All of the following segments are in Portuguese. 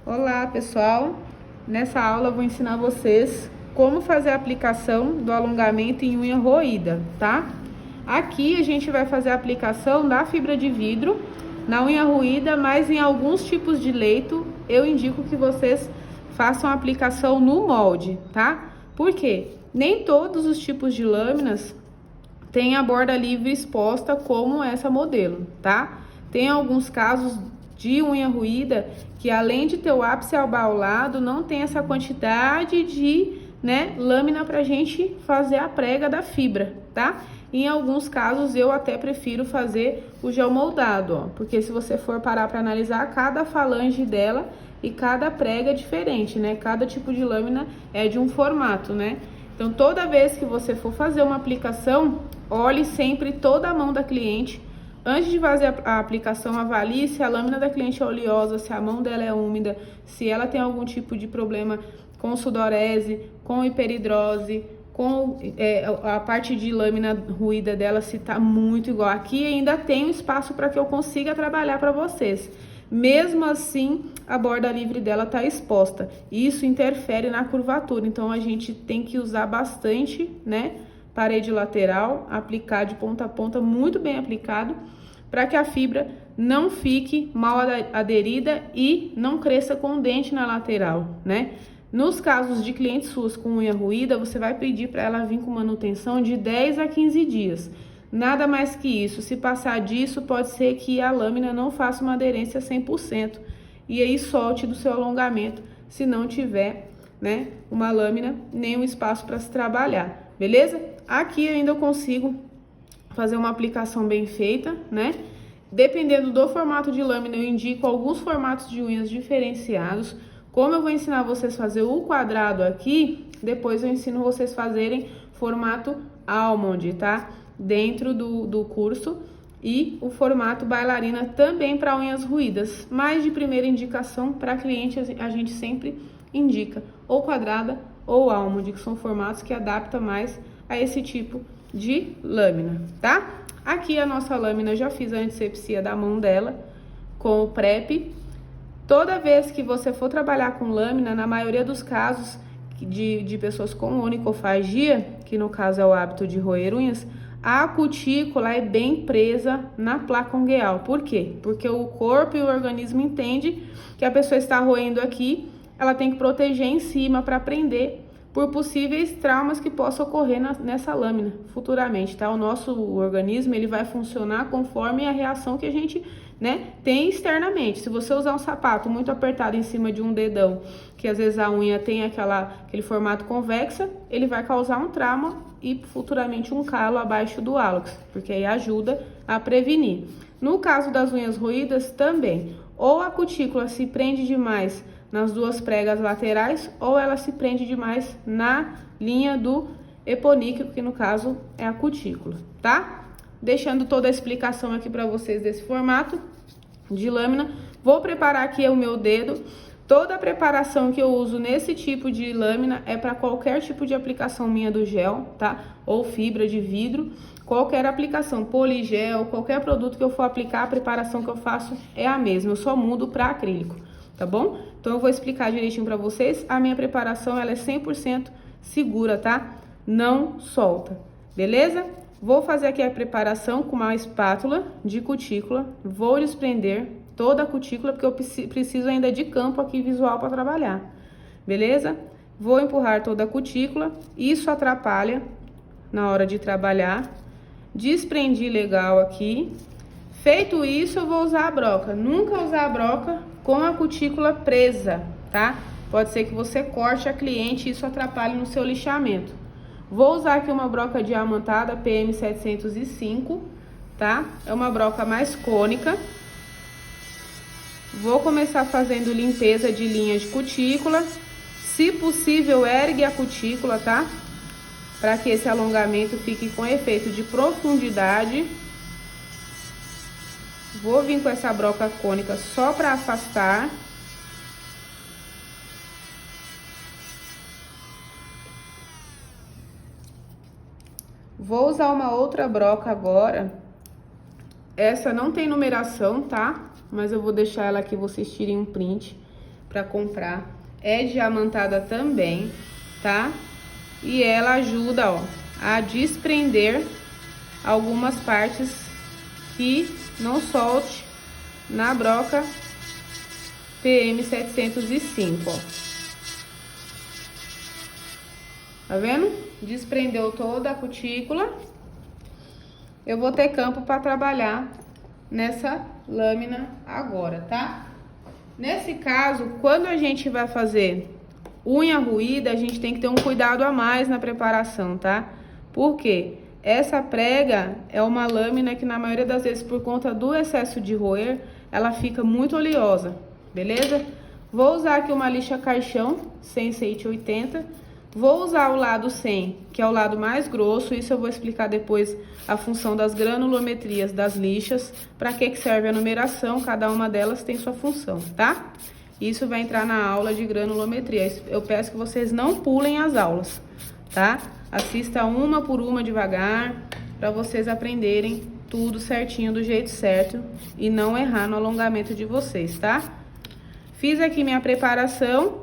Olá, pessoal! Nessa aula eu vou ensinar vocês como fazer a aplicação do alongamento em unha roída, tá? Aqui a gente vai fazer a aplicação da fibra de vidro na unha roída, mas em alguns tipos de leito eu indico que vocês façam a aplicação no molde, tá? Por quê? Nem todos os tipos de lâminas têm a borda livre exposta como essa modelo, tá? Tem alguns casos de unha roída que, além de ter o ápice abaulado, não tem essa quantidade de lâmina pra gente fazer a prega da fibra, tá? Em alguns casos eu até prefiro fazer o gel moldado, ó, porque se você for parar para analisar, cada falange dela e cada prega é diferente, né? Cada tipo de lâmina é de um formato, né? Então, toda vez que você for fazer uma aplicação, olhe sempre toda a mão da cliente. Antes de fazer a aplicação, avalie se a lâmina da cliente é oleosa, se a mão dela é úmida, se ela tem algum tipo de problema com sudorese, com hiperidrose, com a parte de lâmina ruída dela, se tá muito igual. Aqui ainda tem um espaço para que eu consiga trabalhar para vocês. Mesmo assim, a borda livre dela tá exposta. Isso interfere na curvatura, então a gente tem que usar bastante, né? Parede lateral, aplicar de ponta a ponta, muito bem aplicado, para que a fibra não fique mal aderida e não cresça com dente na lateral, né? Nos casos de clientes suas com unha ruída, você vai pedir para ela vir com manutenção de 10 a 15 dias. Nada mais que isso. Se passar disso, pode ser que a lâmina não faça uma aderência 100% e aí solte do seu alongamento, se não tiver, né, uma lâmina nem um espaço para se trabalhar, beleza? Aqui ainda eu consigo fazer uma aplicação bem feita, né? Dependendo do formato de lâmina, eu indico alguns formatos de unhas diferenciados. Como eu vou ensinar vocês a fazer o quadrado aqui, depois eu ensino vocês a fazerem formato almond, tá? Dentro do curso, e o formato bailarina também para unhas ruídas. Mas de primeira indicação para cliente a gente sempre indica ou quadrada ou almond, que são formatos que adaptam mais a esse tipo de lâmina, tá? Aqui a nossa lâmina, já fiz a antisepsia da mão dela com o prep. Toda vez que você for trabalhar com lâmina, na maioria dos casos de pessoas com onicofagia, que no caso é o hábito de roer unhas, a cutícula é bem presa na placa ungueal. Por quê? Porque o corpo e o organismo entendem que a pessoa está roendo aqui, ela tem que proteger em cima para prender por possíveis traumas que possam ocorrer nessa lâmina futuramente, tá? O nosso organismo, ele vai funcionar conforme a reação que a gente, né, tem externamente. Se você usar um sapato muito apertado em cima de um dedão, que às vezes a unha tem aquele formato convexa, ele vai causar um trauma e futuramente um calo abaixo do hálux, porque aí ajuda a prevenir. No caso das unhas roídas também, ou a cutícula se prende demais nas duas pregas laterais, ou ela se prende demais na linha do eponíqueo, que no caso é a cutícula, tá? Deixando toda a explicação aqui para vocês desse formato de lâmina, vou preparar aqui o meu dedo. Toda a preparação que eu uso nesse tipo de lâmina é para qualquer tipo de aplicação minha do gel, tá? Ou fibra de vidro, qualquer aplicação, poligel, qualquer produto que eu for aplicar, a preparação que eu faço é a mesma, eu só mudo para acrílico, tá bom? Então eu vou explicar direitinho para vocês. A minha preparação, ela é 100% segura, tá? Não solta, beleza? Vou fazer aqui a preparação com uma espátula de cutícula, vou desprender toda a cutícula, porque eu preciso ainda de campo aqui visual para trabalhar, beleza? Vou empurrar toda a cutícula, isso atrapalha na hora de trabalhar. Desprendi legal aqui. Feito isso, eu vou usar a broca. Nunca usar a broca com a cutícula presa, tá? Pode ser que você corte a cliente e isso atrapalhe no seu lixamento. Vou usar aqui uma broca diamantada PM 705, tá? É uma broca mais cônica. Vou começar fazendo limpeza de linha de cutícula. Se possível, ergue a cutícula, tá? Para que esse alongamento fique com efeito de profundidade. Vou vir com essa broca cônica só para afastar. Vou usar uma outra broca agora. Essa não tem numeração, tá? Mas eu vou deixar ela aqui, vocês tirem um print. para comprar. É diamantada também, tá? E ela ajuda, ó, a desprender algumas partes que não solte na broca PM705, ó. Tá vendo? Desprendeu toda a cutícula. Eu vou ter campo para trabalhar nessa lâmina agora, tá? Nesse caso, quando a gente vai fazer unha ruída, a gente tem que ter um cuidado a mais na preparação, tá? Por quê? Essa prega é uma lâmina que na maioria das vezes, por conta do excesso de roer, ela fica muito oleosa, beleza? Vou usar aqui uma lixa caixão 100-180. Vou usar o lado 100, que é o lado mais grosso. Isso eu vou explicar depois a função das granulometrias das lixas, para que serve a numeração, cada uma delas tem sua função, tá? Isso vai entrar na aula de granulometria. Eu peço que vocês não pulem as aulas, tá? Assista uma por uma devagar, para vocês aprenderem tudo certinho do jeito certo e não errar no alongamento de vocês, tá? Fiz aqui minha preparação.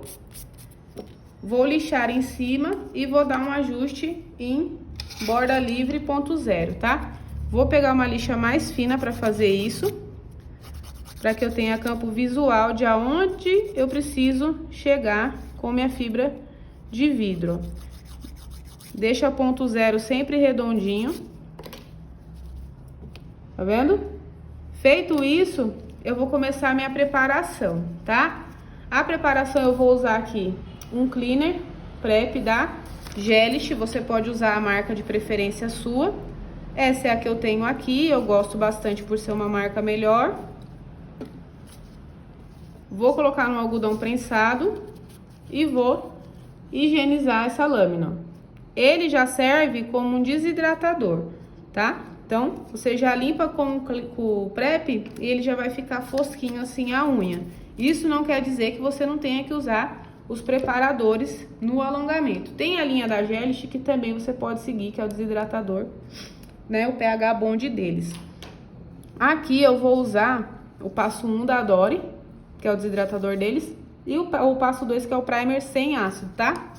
Vou lixar em cima e vou dar um ajuste em borda livre ponto zero, tá? Vou pegar uma lixa mais fina para fazer isso, para que eu tenha campo visual de aonde eu preciso chegar com minha fibra de vidro. Deixa ponto zero sempre redondinho. Tá vendo? Feito isso, eu vou começar a minha preparação, tá? A preparação eu vou usar aqui um cleaner prep da Gelish, você pode usar a marca de preferência sua. Essa é a que eu tenho aqui, eu gosto bastante por ser uma marca melhor. Vou colocar no algodão prensado e vou higienizar essa lâmina. Ele já serve como um desidratador, tá? Então, você já limpa com o prep e ele já vai ficar fosquinho assim a unha. Isso não quer dizer que você não tenha que usar os preparadores no alongamento. Tem a linha da Gelish que também você pode seguir, que é o desidratador, né? O pH Bond deles. Aqui eu vou usar o passo 1 da Dori, que é o desidratador deles, e o passo 2, que é o primer sem ácido, tá?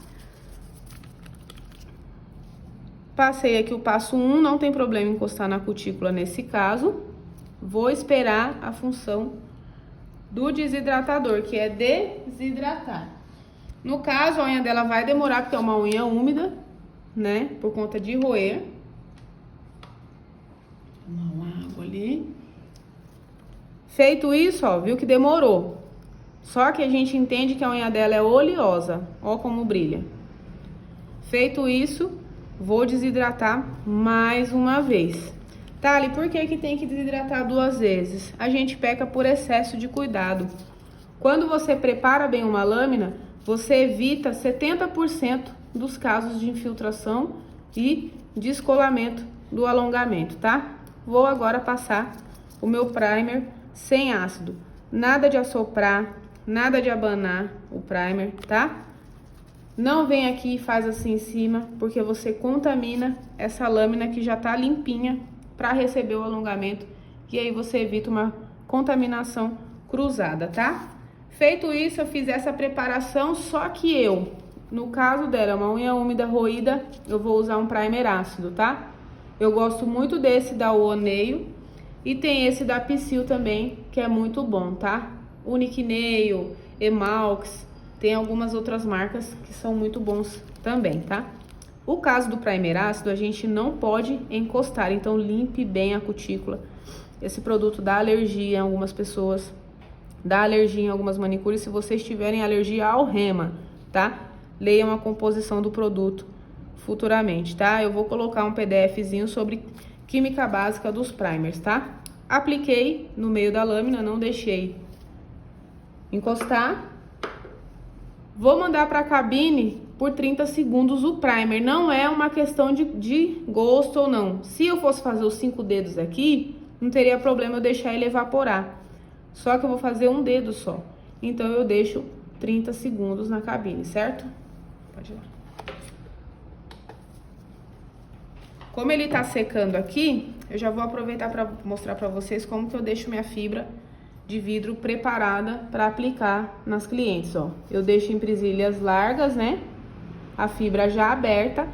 Passei aqui o passo 1, não tem problema encostar na cutícula nesse caso. Vou esperar a função do desidratador, que é desidratar. No caso, a unha dela vai demorar, porque é uma unha úmida, né? Por conta de roer. Uma água ali. Feito isso, ó, viu que demorou. Só que a gente entende que a unha dela é oleosa. Ó como brilha. Feito isso, vou desidratar mais uma vez. Thali, por que tem que desidratar 2 vezes? A gente peca por excesso de cuidado. Quando você prepara bem uma lâmina, você evita 70% dos casos de infiltração e descolamento do alongamento, tá? Vou agora passar o meu primer sem ácido. Nada de assoprar, nada de abanar o primer, tá? Não vem aqui e faz assim em cima, porque você contamina essa lâmina que já tá limpinha para receber o alongamento. E aí você evita uma contaminação cruzada, tá? Feito isso, eu fiz essa preparação, só que eu, no caso dela, uma unha úmida roída, eu vou usar um primer ácido, tá? Eu gosto muito desse da Oneio e tem esse da Psyll também, que é muito bom, tá? Unique Nail, Emalx, tem algumas outras marcas que são muito bons também, tá? O caso do primer ácido, a gente não pode encostar, então limpe bem a cutícula. Esse produto dá alergia em algumas pessoas, dá alergia em algumas manicures. Se vocês tiverem alergia ao rema, tá? Leiam a composição do produto futuramente, tá? Eu vou colocar um PDFzinho sobre química básica dos primers, tá? Apliquei no meio da lâmina, não deixei encostar. Vou mandar para a cabine por 30 segundos o primer. Não é uma questão de gosto ou não. Se eu fosse fazer os 5 dedos aqui, não teria problema eu deixar ele evaporar. Só que eu vou fazer um dedo só. Então, eu deixo 30 segundos na cabine, certo? Pode ir lá. Como ele tá secando aqui, eu já vou aproveitar para mostrar para vocês como que eu deixo minha fibra de vidro preparada para aplicar nas clientes, ó. Eu deixo em presilhas largas, né? A fibra já aberta.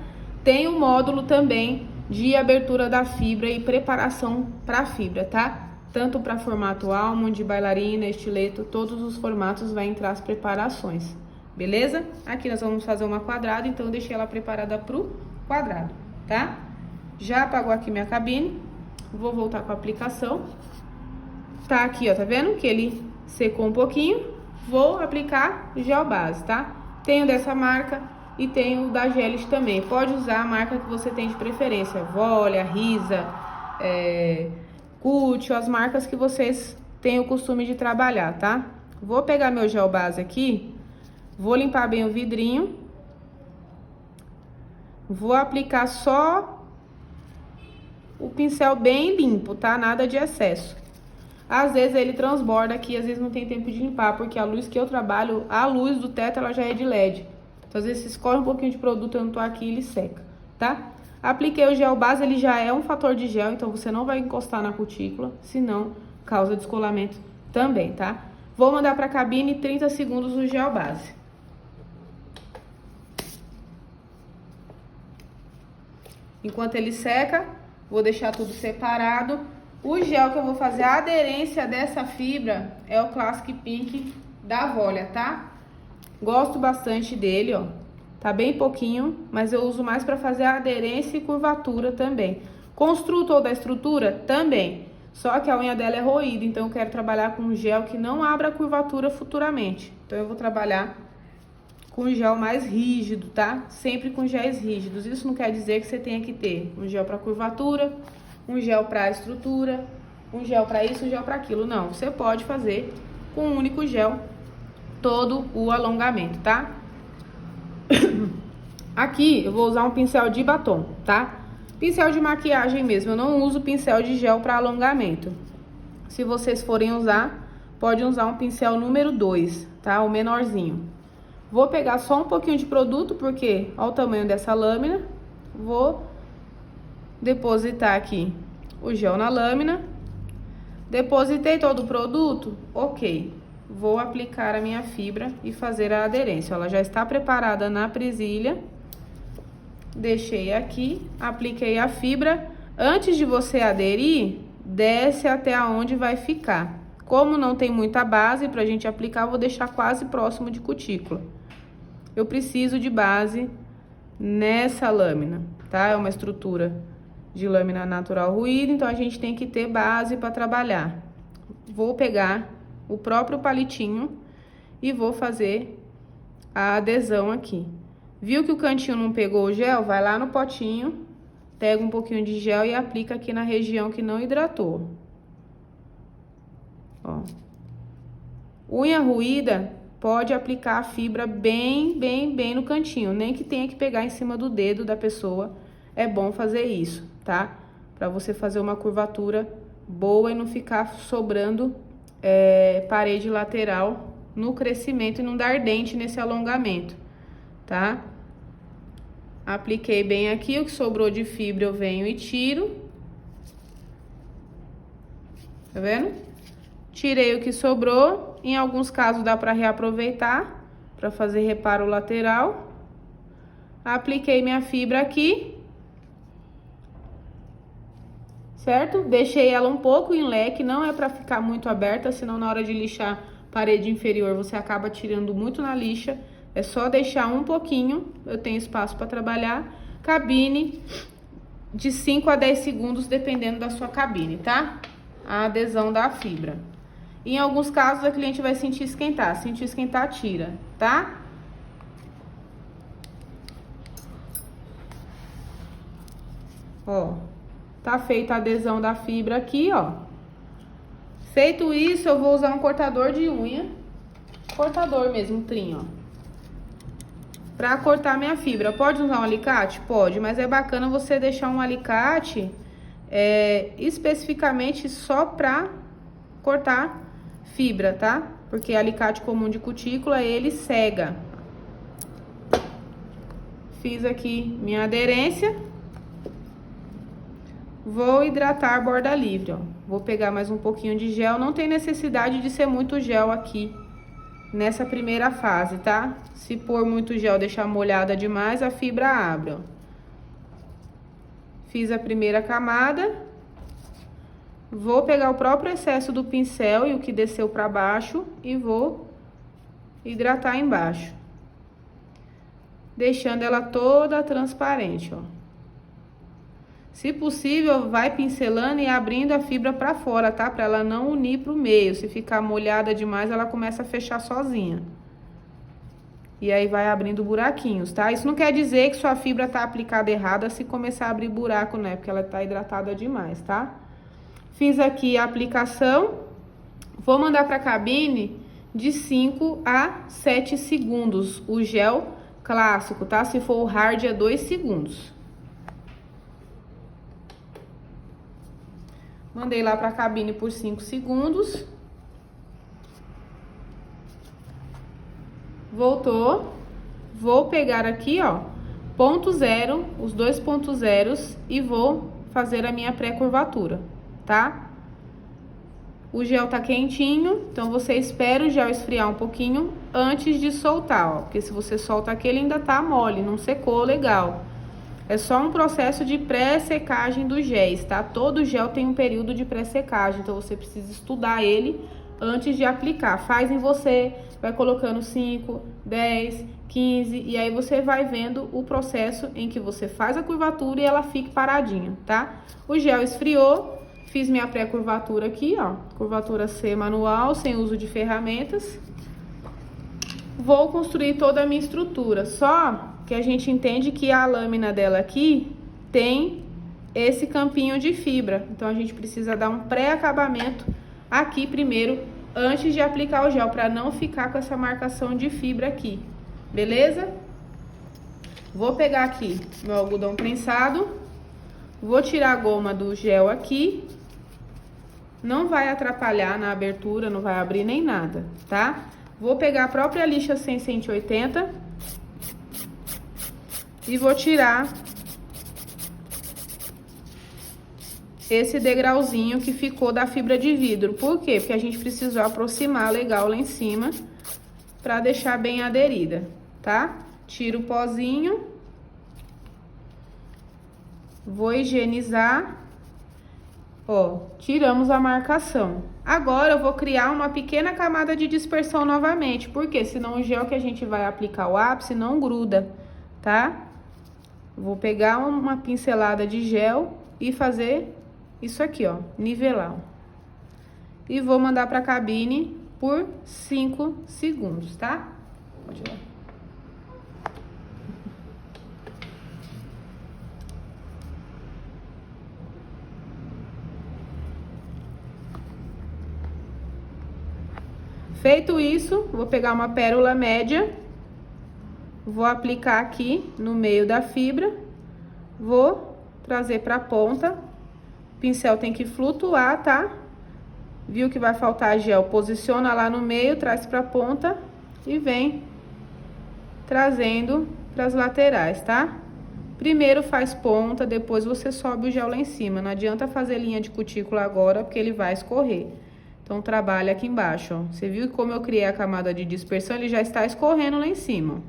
Tem o módulo também de abertura da fibra e preparação para a fibra, tá? Tanto para formato almond, bailarina, estileto, todos os formatos vai entrar as preparações, beleza? Aqui nós vamos fazer uma quadrada, então eu deixei ela preparada pro quadrado, tá? Já apagou aqui minha cabine, vou voltar com a aplicação. Tá aqui, ó, tá vendo que ele secou um pouquinho? Vou aplicar gel base, tá? Tenho dessa marca e tenho da Gelis também. Pode usar a marca que você tem de preferência, Volia, Risa, Cutio, as marcas que vocês têm o costume de trabalhar, tá? Vou pegar meu gel base aqui, vou limpar bem o vidrinho, vou aplicar só o pincel bem limpo, tá? Nada de excesso. Às vezes ele transborda aqui, às vezes não tem tempo de limpar, porque a luz que eu trabalho, a luz do teto, ela já é de LED. Então, às vezes, se escorre um pouquinho de produto, eu não tô aqui, ele seca, tá? Apliquei o gel base, ele já é um fator de gel, então você não vai encostar na cutícula, senão causa descolamento também, tá? Vou mandar pra cabine 30 segundos o gel base. Enquanto ele seca, vou deixar tudo separado. O gel que eu vou fazer a aderência dessa fibra é o Classic Pink da Volia, tá? Gosto bastante dele, ó. Tá bem pouquinho, mas eu uso mais pra fazer a aderência e curvatura também. Construtor da estrutura também. Só que a unha dela é roída, então eu quero trabalhar com um gel que não abra curvatura futuramente. Então eu vou trabalhar com gel mais rígido, tá? Sempre com géis rígidos. Isso não quer dizer que você tenha que ter um gel pra curvatura, um gel para estrutura, um gel para isso, um gel para aquilo. Não, você pode fazer com um único gel todo o alongamento, tá? Aqui eu vou usar um pincel de batom, tá? Pincel de maquiagem mesmo, eu não uso pincel de gel para alongamento. Se vocês forem usar, pode usar um pincel número 2, tá? O menorzinho. Vou pegar só um pouquinho de produto, porque olha o tamanho dessa lâmina. Vou depositar aqui o gel na lâmina. Depositei todo o produto? Ok. Vou aplicar a minha fibra e fazer a aderência. Ela já está preparada na presilha. Deixei aqui, apliquei a fibra. Antes de você aderir, desce até aonde vai ficar. Como não tem muita base pra gente aplicar, vou deixar quase próximo de cutícula. Eu preciso de base nessa lâmina, tá? É uma estrutura de lâmina natural ruída, então a gente tem que ter base para trabalhar. Vou pegar o próprio palitinho e vou fazer a adesão aqui. Viu que o cantinho não pegou o gel? Vai lá no potinho, pega um pouquinho de gel e aplica aqui na região que não hidratou. Ó. Unha ruída, pode aplicar a fibra bem no cantinho, nem que tenha que pegar em cima do dedo da pessoa. É bom fazer isso, tá? Pra você fazer uma curvatura boa e não ficar sobrando parede lateral no crescimento e não dar dente nesse alongamento, tá? Apliquei bem aqui, o que sobrou de fibra eu venho e tiro. Tá vendo? Tirei o que sobrou. Em alguns casos dá pra reaproveitar, pra fazer reparo lateral. Apliquei minha fibra aqui. Certo? Deixei ela um pouco em leque, não é pra ficar muito aberta, senão na hora de lixar parede inferior você acaba tirando muito na lixa. É só deixar um pouquinho, eu tenho espaço para trabalhar. Cabine de 5 a 10 segundos, dependendo da sua cabine, tá? A adesão da fibra. Em alguns casos a cliente vai sentir esquentar, tira, tá? Ó, tá feita a adesão da fibra aqui, ó. Feito isso, eu vou usar um cortador de unha. Cortador mesmo, trim, ó. Pra cortar minha fibra. Pode usar um alicate? Pode, mas é bacana você deixar um alicate especificamente só pra cortar fibra, tá? Porque alicate comum de cutícula, ele cega. Fiz aqui minha aderência. Vou hidratar borda livre, ó. Vou pegar mais um pouquinho de gel. Não tem necessidade de ser muito gel aqui nessa primeira fase, tá? Se pôr muito gel, deixar molhada demais, a fibra abre, ó. Fiz a primeira camada. Vou pegar o próprio excesso do pincel e o que desceu pra baixo e vou hidratar embaixo, deixando ela toda transparente, ó. Se possível, vai pincelando e abrindo a fibra pra fora, tá? Pra ela não unir pro meio. Se ficar molhada demais, ela começa a fechar sozinha. E aí vai abrindo buraquinhos, tá? Isso não quer dizer que sua fibra tá aplicada errada se começar a abrir buraco, né? Porque ela tá hidratada demais, tá? Fiz aqui a aplicação. Vou mandar pra cabine de 5 a 7 segundos. O gel clássico, tá? Se for o hard, é 2 segundos. Mandei lá pra cabine por 5 segundos. Voltou. Vou pegar aqui, ó, ponto zero, os dois pontos zeros e vou fazer a minha pré-curvatura, tá? O gel tá quentinho, então você espera o gel esfriar um pouquinho antes de soltar, ó. Porque se você solta aqui, ele ainda tá mole, não secou legal. É só um processo de pré-secagem dos géis, tá? Todo gel tem um período de pré-secagem, então você precisa estudar ele antes de aplicar. Faz em você, vai colocando 5, 10, 15, e aí você vai vendo o processo em que você faz a curvatura e ela fique paradinha, tá? O gel esfriou, fiz minha pré-curvatura aqui, ó, curvatura C manual, sem uso de ferramentas. Vou construir toda a minha estrutura, só que a gente entende que a lâmina dela aqui tem esse campinho de fibra. Então, a gente precisa dar um pré-acabamento aqui primeiro, antes de aplicar o gel, para não ficar com essa marcação de fibra aqui, beleza? Vou pegar aqui meu algodão prensado, vou tirar a goma do gel aqui. Não vai atrapalhar na abertura, não vai abrir nem nada, tá? Vou pegar a própria lixa 100-180 e vou tirar esse degrauzinho que ficou da fibra de vidro. Por quê? Porque a gente precisou aproximar legal lá em cima pra deixar bem aderida, tá? Tiro o pozinho. Vou higienizar. Ó, tiramos a marcação. Agora eu vou criar uma pequena camada de dispersão novamente. Porque senão o gel que a gente vai aplicar o ápice não gruda, tá? Vou pegar uma pincelada de gel e fazer isso aqui, ó, nivelar. Ó. E vou mandar pra cabine por 5 segundos, tá? Pode ir lá. Feito isso, vou pegar uma pérola média, vou aplicar aqui no meio da fibra, vou trazer pra ponta, o pincel tem que flutuar, tá? Viu que vai faltar gel, posiciona lá no meio, traz pra ponta e vem trazendo pras laterais, tá? Primeiro faz ponta, depois você sobe o gel lá em cima, não adianta fazer linha de cutícula agora, porque ele vai escorrer. Então, trabalha aqui embaixo, ó. Você viu que como eu criei a camada de dispersão, ele já está escorrendo lá em cima.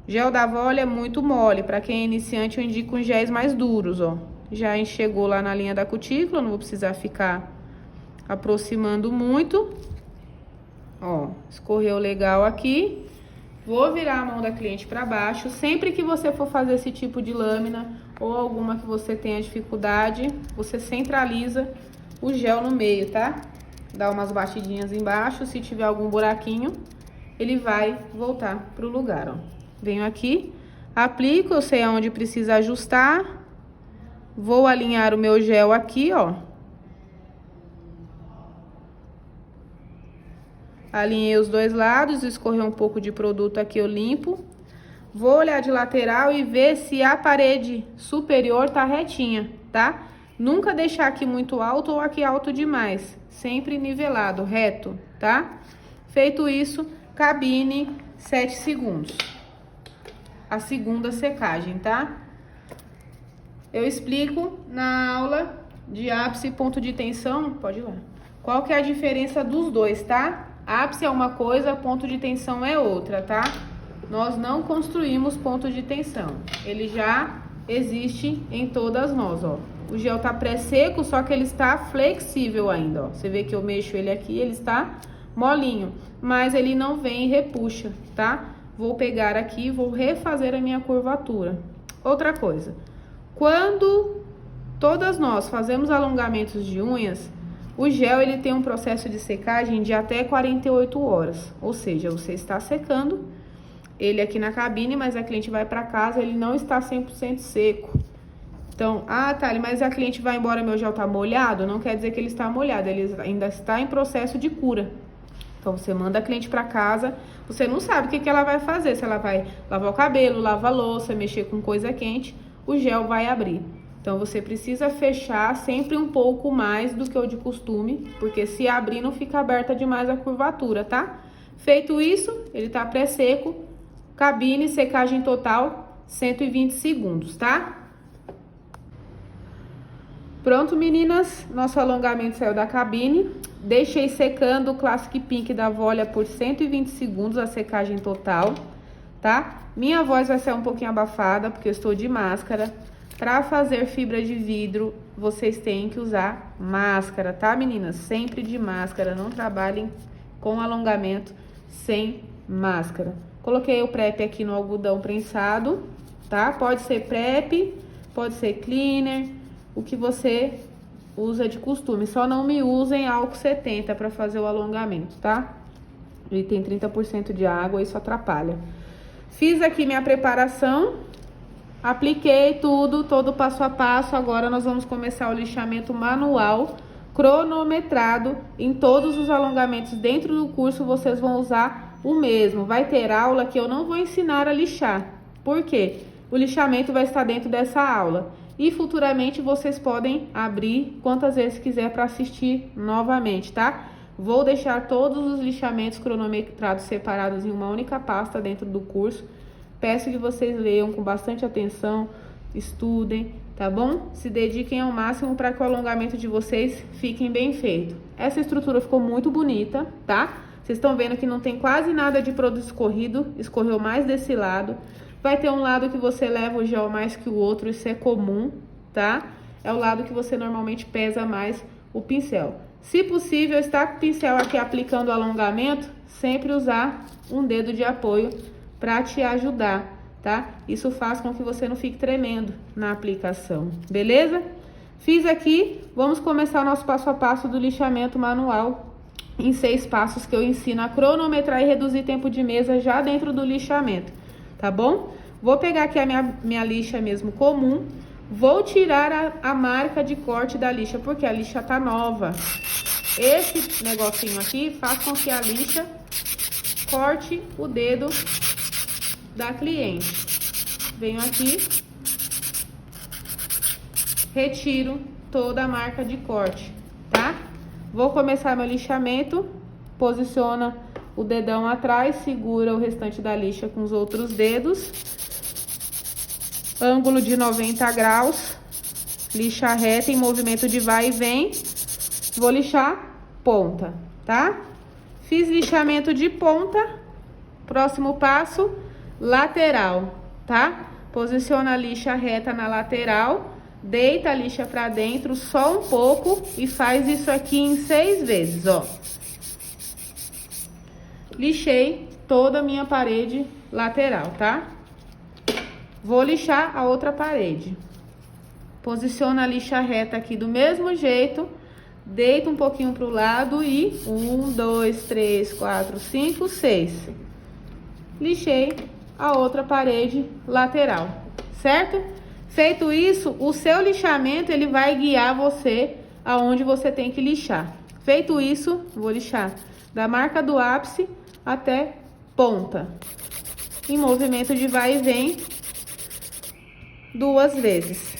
Gel da Volle é muito mole. Para quem é iniciante, eu indico uns géis mais duros, ó. Já enxergou lá na linha da cutícula, não vou precisar ficar aproximando muito. Ó, escorreu legal aqui. Vou virar a mão da cliente para baixo. Sempre que você for fazer esse tipo de lâmina ou alguma que você tenha dificuldade, você centraliza o gel no meio, tá? Dá umas batidinhas embaixo, se tiver algum buraquinho, ele vai voltar pro lugar, ó. Venho aqui, aplico, eu sei aonde precisa ajustar. Vou alinhar o meu gel aqui, ó. Alinhei os dois lados, escorreu um pouco de produto aqui, eu limpo. Vou olhar de lateral e ver se a parede superior tá retinha, tá? Nunca deixar aqui muito alto ou aqui alto demais. Sempre nivelado, reto, tá? Feito isso, cabine 7 segundos. A segunda secagem, tá? Eu explico na aula de ápice e ponto de tensão, pode ir lá. Qual que é a diferença dos dois, tá? Ápice é uma coisa, ponto de tensão é outra, tá? Nós não construímos ponto de tensão. Ele já existe em todas nós, ó. O gel tá pré-seco, só que ele está flexível ainda, ó. Você vê que eu mexo ele aqui, ele está molinho, mas ele não vem e repuxa, tá? Vou pegar aqui, vou refazer a minha curvatura. Outra coisa, quando todas nós fazemos alongamentos de unhas, o gel ele tem um processo de secagem de até 48 horas, ou seja, você está secando ele aqui na cabine, mas a cliente vai para casa, ele não está 100% seco. Então, Thali, mas a cliente vai embora, meu gel tá molhado? Não quer dizer que ele está molhado, ele ainda está em processo de cura. Então, você manda a cliente para casa, você não sabe o que ela vai fazer, se ela vai lavar o cabelo, lavar a louça, mexer com coisa quente, o gel vai abrir. Então, você precisa fechar sempre um pouco mais do que o de costume, porque se abrir não fica aberta demais a curvatura, tá? Feito isso, ele tá pré-seco, cabine, secagem total, 120 segundos, tá? Pronto, meninas, nosso alongamento saiu da cabine. Deixei secando o Classic Pink da Volia por 120 segundos, a secagem total, tá? Minha voz vai ser um pouquinho abafada, porque eu estou de máscara. Para fazer fibra de vidro, vocês têm que usar máscara, tá, meninas? Sempre de máscara, não trabalhem com alongamento sem máscara. Coloquei o prep aqui no algodão prensado, tá? Pode ser prep, pode ser cleaner, o que você usa de costume. Só não me usem álcool 70 para fazer o alongamento, tá? Ele tem 30% de água, isso atrapalha. Fiz aqui minha preparação, apliquei tudo, todo passo a passo. Agora nós vamos começar o lixamento manual, cronometrado. Em todos os alongamentos dentro do curso vocês vão usar o mesmo. Vai ter aula que eu não vou ensinar a lixar. Por quê? O lixamento vai estar dentro dessa aula. E futuramente vocês podem abrir quantas vezes quiser para assistir novamente, tá? Vou deixar todos os lixamentos cronometrados separados em uma única pasta dentro do curso. Peço que vocês leiam com bastante atenção, estudem, tá bom? Se dediquem ao máximo para que o alongamento de vocês fiquem bem feito. Essa estrutura ficou muito bonita, tá? Vocês estão vendo que não tem quase nada de produto escorrido, escorreu mais desse lado. Vai ter um lado que você leva o gel mais que o outro, isso é comum, tá? É o lado que você normalmente pesa mais o pincel. Se possível, estar com o pincel aqui aplicando o alongamento, sempre usar um dedo de apoio para te ajudar, tá? Isso faz com que você não fique tremendo na aplicação, beleza? Fiz aqui, vamos começar o nosso passo a passo do lixamento manual em 6 passos que eu ensino a cronometrar e reduzir tempo de mesa já dentro do lixamento. Tá bom? Vou pegar aqui a minha lixa mesmo comum. Vou tirar a marca de corte da lixa, porque a lixa tá nova. Esse negocinho aqui faz com que a lixa corte o dedo da cliente. Venho aqui, retiro toda a marca de corte, tá? Vou começar meu lixamento. Posiciona o dedão atrás, segura o restante da lixa com os outros dedos. Ângulo de 90 graus. Lixa reta em movimento de vai e vem. Vou lixar ponta, tá? Fiz lixamento de ponta. Próximo passo, lateral, tá? Posiciona a lixa reta na lateral. Deita a lixa pra dentro só um pouco e faz isso aqui em 6 vezes, ó. Lixei toda a minha parede lateral, tá? Vou lixar a outra parede. Posiciona a lixa reta aqui do mesmo jeito. Deita um pouquinho pro lado e 1, 2, 3, 4, 5, 6. Lixei a outra parede lateral, certo? Feito isso, o seu lixamento ele vai guiar você aonde você tem que lixar. Feito isso, vou lixar da marca do ápice até ponta, em movimento de vai e vem 2 vezes.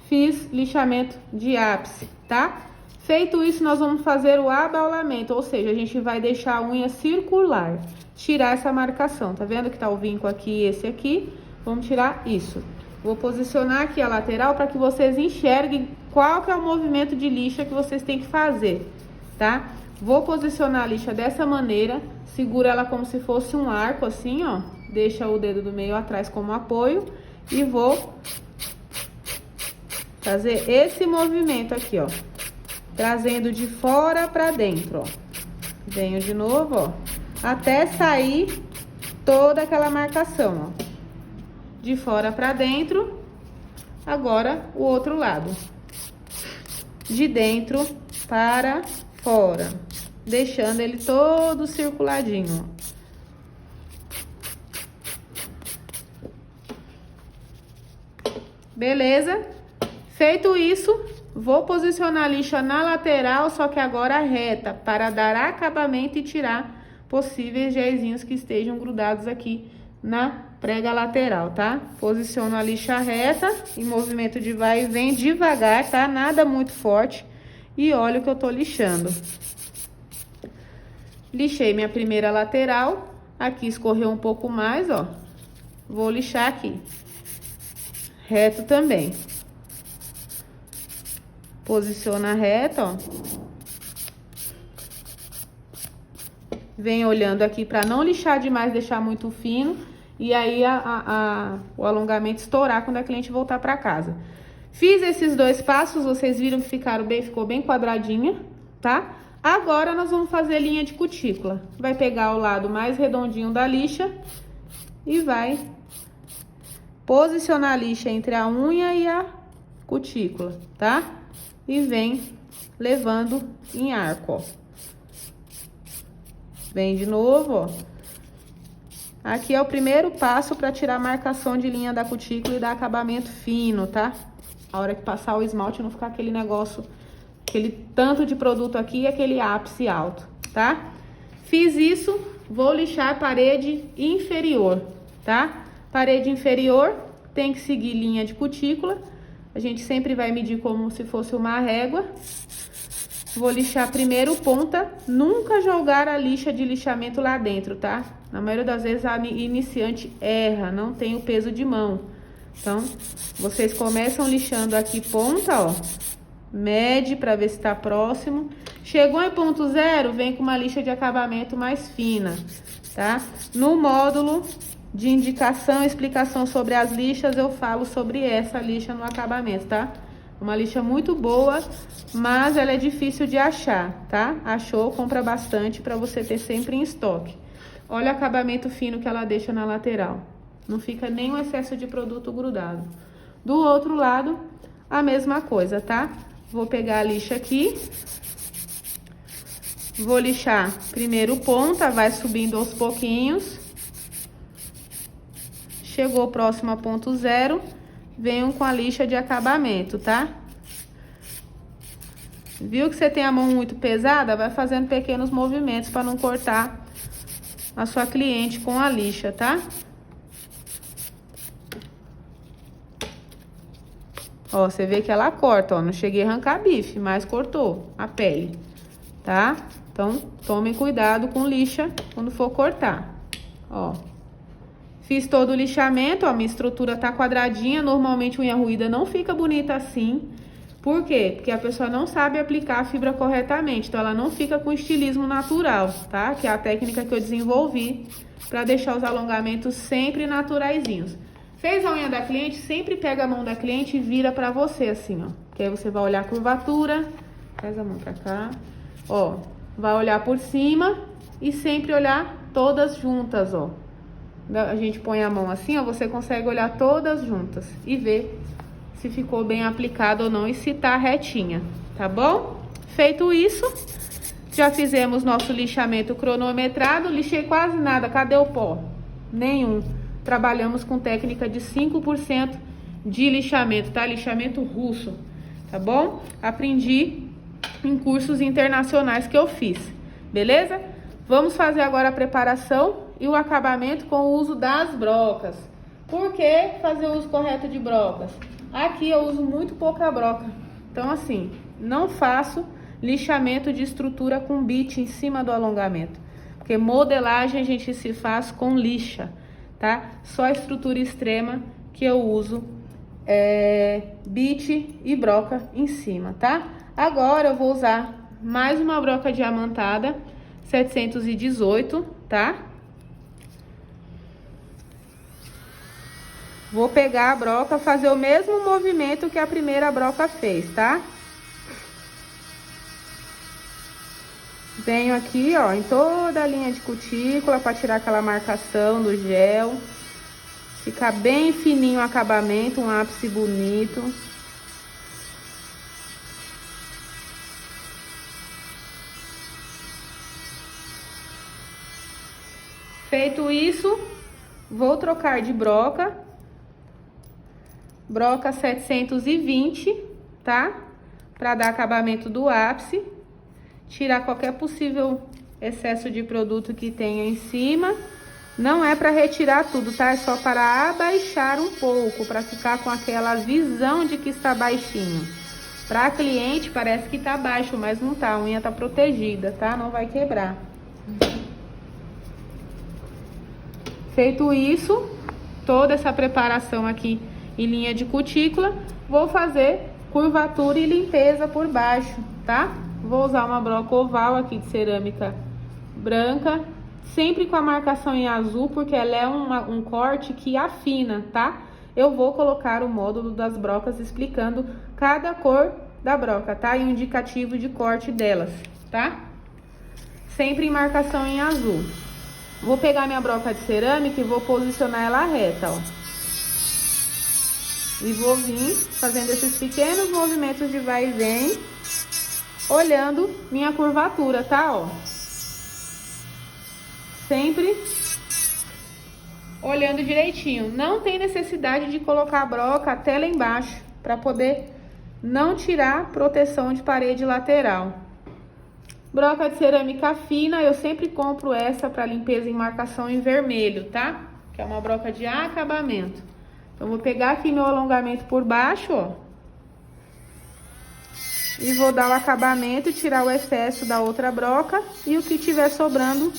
Fiz lixamento de ápice, tá? Feito isso, nós vamos fazer o abaulamento, ou seja, a gente vai deixar a unha circular, tirar essa marcação. Tá vendo que tá o vinco aqui e esse aqui? Vamos tirar isso. Vou posicionar aqui a lateral para que vocês enxerguem qual que é o movimento de lixa que vocês têm que fazer, tá? Vou posicionar a lixa dessa maneira, segura ela como se fosse um arco assim, ó. Deixa o dedo do meio atrás como apoio e vou fazer esse movimento aqui, ó. Trazendo de fora para dentro, ó. Venho de novo, ó, até sair toda aquela marcação, ó. De fora para dentro. Agora o outro lado. De dentro para fora, deixando ele todo circuladinho, ó. Beleza? Feito isso, vou posicionar a lixa na lateral, só que agora reta, para dar acabamento e tirar possíveis gelzinhos que estejam grudados aqui na prega lateral, tá? Posiciono a lixa reta, em movimento de vai e vem devagar, tá? Nada muito forte. E olha o que eu tô lixando. Lixei minha primeira lateral, aqui escorreu um pouco mais, ó. Vou lixar aqui. Reto também. Posiciona reto, ó. Vem olhando aqui para não lixar demais, deixar muito fino. E aí o alongamento estourar quando a cliente voltar para casa. Fiz esses dois passos, vocês viram que ficou bem quadradinha, tá? Agora nós vamos fazer linha de cutícula. Vai pegar o lado mais redondinho da lixa e vai posicionar a lixa entre a unha e a cutícula, tá? E vem levando em arco, ó. Vem de novo, ó. Aqui é o primeiro passo para tirar a marcação de linha da cutícula e dar acabamento fino, tá? A hora que passar o esmalte não ficar aquele negócio, aquele tanto de produto aqui e aquele ápice alto, tá? Fiz isso, vou lixar a parede inferior, tá? Parede inferior tem que seguir linha de cutícula. A gente sempre vai medir como se fosse uma régua. Vou lixar primeiro ponta, nunca jogar a lixa de lixamento lá dentro, tá? Na maioria das vezes a iniciante erra, não tem o peso de mão. Então, vocês começam lixando aqui ponta, ó. Mede para ver se tá próximo. Chegou em ponto zero, vem com uma lixa de acabamento mais fina, tá? No módulo de indicação e explicação sobre as lixas, eu falo sobre essa lixa no acabamento, tá? Uma lixa muito boa, mas ela é difícil de achar, tá? Achou, compra bastante para você ter sempre em estoque. Olha o acabamento fino que ela deixa na lateral. Não fica nenhum excesso de produto grudado. Do outro lado, a mesma coisa, tá? Vou pegar a lixa aqui. Vou lixar primeiro ponta, vai subindo aos pouquinhos. Chegou próximo a ponto zero, venho com a lixa de acabamento, tá? Viu que você tem a mão muito pesada? Vai fazendo pequenos movimentos para não cortar a sua cliente com a lixa, tá? Ó, você vê que ela corta, ó. Não cheguei a arrancar bife, mas cortou a pele, tá? Então, tomem cuidado com lixa quando for cortar, ó. Fiz todo o lixamento, ó, minha estrutura tá quadradinha. Normalmente unha ruída não fica bonita assim. Por quê? Porque a pessoa não sabe aplicar a fibra corretamente. Então, ela não fica com estilismo natural, tá? Que é a técnica que eu desenvolvi pra deixar os alongamentos sempre naturaizinhos. Fez a unha da cliente, sempre pega a mão da cliente e vira pra você, assim, ó. Que aí você vai olhar a curvatura. Traz a mão pra cá. Ó, vai olhar por cima e sempre olhar todas juntas, ó. A gente põe a mão assim, ó, você consegue olhar todas juntas e ver se ficou bem aplicado ou não e se tá retinha, tá bom? Feito isso, já fizemos nosso lixamento cronometrado, lixei quase nada, cadê o pó? Nenhum. Trabalhamos com técnica de 5% de lixamento, tá? Lixamento russo, tá bom? Aprendi em cursos internacionais que eu fiz, beleza? Vamos fazer agora a preparação e o acabamento com o uso das brocas. Por que fazer o uso correto de brocas? Aqui eu uso muito pouca broca. Então, assim, não faço lixamento de estrutura com bit em cima do alongamento. Porque modelagem a gente se faz com lixa, tá? Só a estrutura extrema que eu uso bit e broca em cima, tá? Agora eu vou usar mais uma broca diamantada 718, tá? Vou pegar a broca, fazer o mesmo movimento que a primeira broca fez, tá? Venho aqui, ó, em toda a linha de cutícula para tirar aquela marcação do gel. Ficar bem fininho o acabamento, um ápice bonito. Feito isso, vou trocar de broca. Broca 720, tá? Para dar acabamento do ápice. Tirar qualquer possível excesso de produto que tenha em cima. Não é para retirar tudo, tá? É só para abaixar um pouco, para ficar com aquela visão de que está baixinho. Para cliente parece que tá baixo, mas não tá. A unha tá protegida, tá? Não vai quebrar. Feito isso, toda essa preparação aqui em linha de cutícula, vou fazer curvatura e limpeza por baixo, tá? Vou usar uma broca oval aqui de cerâmica branca, sempre com a marcação em azul, porque ela é um corte que afina, tá? Eu vou colocar o módulo das brocas explicando cada cor da broca, tá? E o indicativo de corte delas, tá? Sempre em marcação em azul. Vou pegar minha broca de cerâmica e vou posicionar ela reta, ó. E vou vir fazendo esses pequenos movimentos de vai e vem, olhando minha curvatura, tá, ó? Sempre olhando direitinho. Não tem necessidade de colocar a broca até lá embaixo, para poder não tirar proteção de parede lateral. Broca de cerâmica fina, eu sempre compro essa para limpeza em marcação em vermelho, tá? Que é uma broca de acabamento. Então, vou pegar aqui meu alongamento por baixo, ó. E vou dar o acabamento e tirar o excesso da outra broca e o que tiver sobrando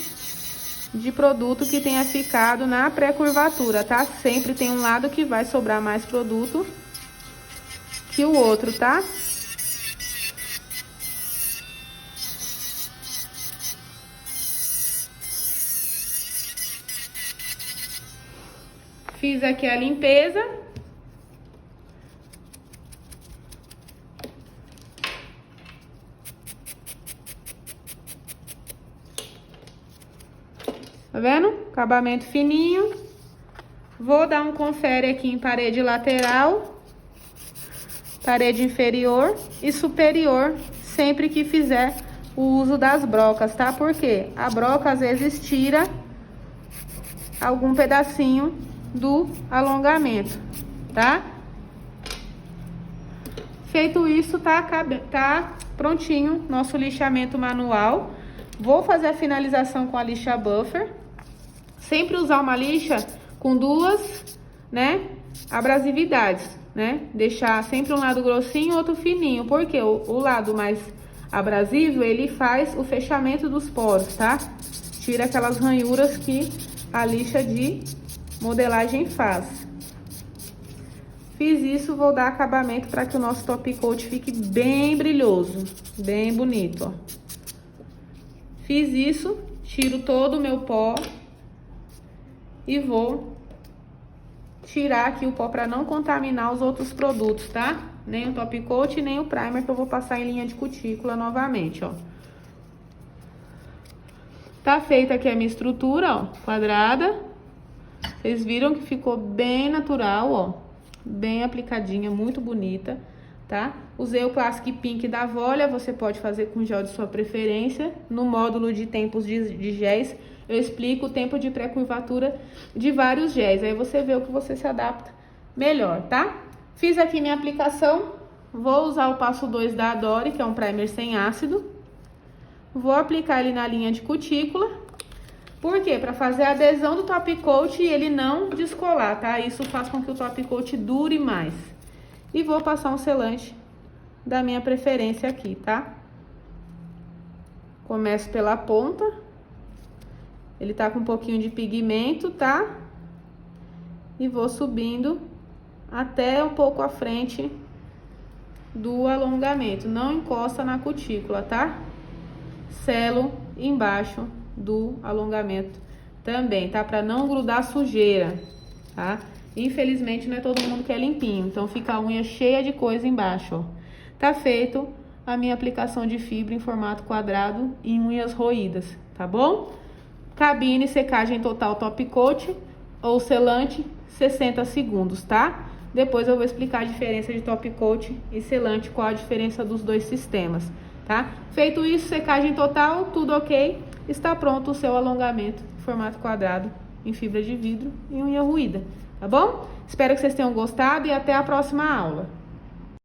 de produto que tenha ficado na pré-curvatura, tá? Sempre tem um lado que vai sobrar mais produto que o outro, tá? Fiz aqui a limpeza. Tá vendo? Acabamento fininho. Vou dar um confere aqui em parede lateral, parede inferior e superior, sempre que fizer o uso das brocas, tá? Porque a broca às vezes tira algum pedacinho do alongamento, tá? Feito isso, tá prontinho nosso lixamento manual. Vou fazer a finalização com a lixa buffer. Sempre usar uma lixa com duas, né, abrasividades, né? Deixar sempre um lado grossinho e outro fininho, porque o lado mais abrasivo, ele faz o fechamento dos poros, tá? Tira aquelas ranhuras que a lixa de modelagem faz. Fiz isso, vou dar acabamento para que o nosso top coat fique bem brilhoso, bem bonito, ó. Fiz isso, tiro todo o meu pó e vou tirar aqui o pó para não contaminar os outros produtos, tá? Nem o top coat, nem o primer que eu vou passar em linha de cutícula novamente, ó. Tá feita aqui a minha estrutura, ó, quadrada. Vocês viram que ficou bem natural, ó, bem aplicadinha, muito bonita, tá? Usei o Classic Pink da Volia, você pode fazer com gel de sua preferência. No módulo de tempos de géis, eu explico o tempo de pré-curvatura de vários géis, aí você vê o que você se adapta melhor, tá? Fiz aqui minha aplicação, vou usar o passo 2 da Adore, que é um primer sem ácido. Vou aplicar ele na linha de cutícula. Por quê? Para fazer a adesão do top coat e ele não descolar, tá? Isso faz com que o top coat dure mais. E vou passar um selante da minha preferência aqui, tá? Começo pela ponta. Ele tá com um pouquinho de pigmento, tá? E vou subindo até um pouco à frente do alongamento. Não encosta na cutícula, tá? Selo embaixo do alongamento também, tá? Pra não grudar sujeira, tá? Infelizmente, não é todo mundo que é limpinho, então fica a unha cheia de coisa embaixo, ó. Tá feito a minha aplicação de fibra em formato quadrado em unhas roídas, tá bom? Cabine, secagem total top coat ou selante, 60 segundos, tá? Depois eu vou explicar a diferença de top coat e selante, qual a diferença dos dois sistemas, tá? Feito isso, secagem total, tudo ok, está pronto o seu alongamento em formato quadrado em fibra de vidro e unha roída, tá bom? Espero que vocês tenham gostado e até a próxima aula.